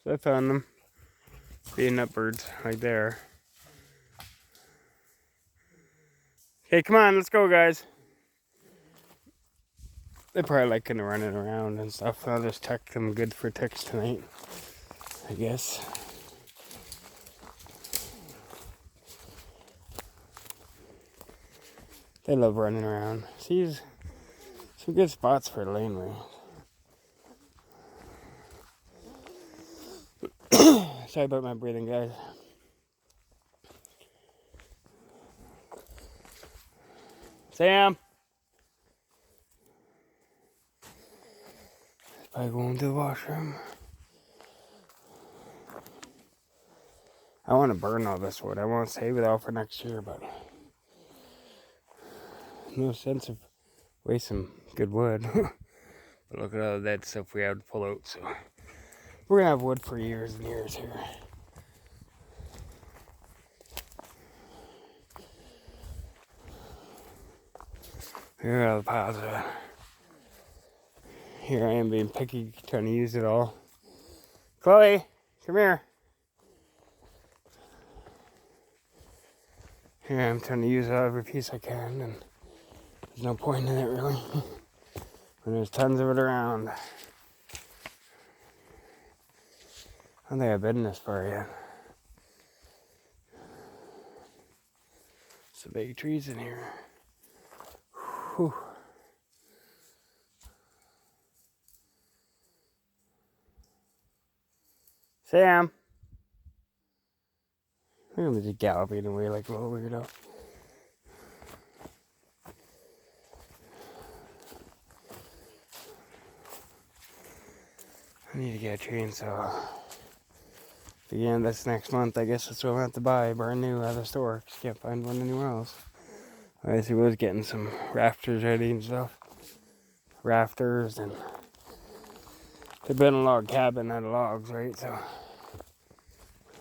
So I found them. Being up birds right there. Okay, come on, let's go, guys. They probably like kind of running around and stuff. I'll just tuck them good for ticks tonight, I guess. They love running around. See, some good spots for laneway. Sorry about my breathing, guys. Sam! Probably going to the washroom. I want to burn all this wood. I want to save it all for next year, but no sense of wasting good wood. But look at all that stuff we have to pull out, so we're gonna have wood for years and years here. Here are the piles of it. Here I am being picky, trying to use it all. Chloe, come here. Here I am trying to use every piece I can, and there's no point in it really. And there's tons of it around. I don't think I've been this far yet. Some big trees in here. Whew. Sam! I'm just galloping away like a little weirdo. I need to get a chainsaw. Again, that's next month. I guess that's what I'm going to have to buy. Brand new out of the store. Just can't find one anywhere else. I guess he was getting some rafters ready and stuff. Rafters and... They've been a log cabin out of logs, right? So...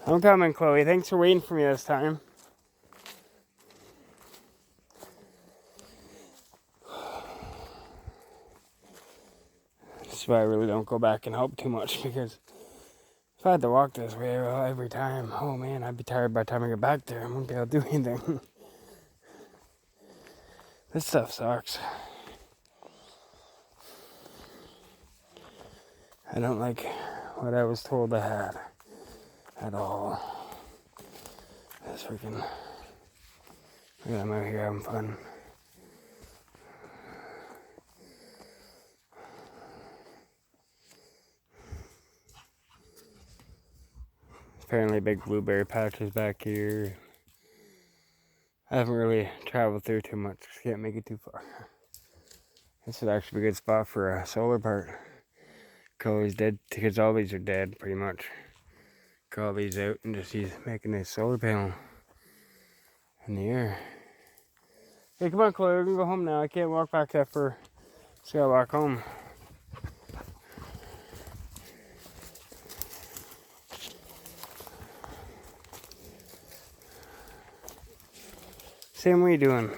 I'm coming, Chloe. Thanks for waiting for me this time. That's why I really don't go back and help too much, because if I had to walk this way every time, oh man, I'd be tired by the time I get back there. I wouldn't be able to do anything. This stuff sucks. I don't like what I was told I had at all. That's freaking... Look at them out here having fun. Apparently big blueberry patches back here. I haven't really traveled through too much. Can't make it too far. This would actually be a good spot for a solar park. Chloe's dead because all these are dead pretty much. Call these out and just use making a solar panel in the air. Hey, come on, Chloe. We're gonna go home now. I can't walk back that far. Just gotta walk home. Sam, what are you doing?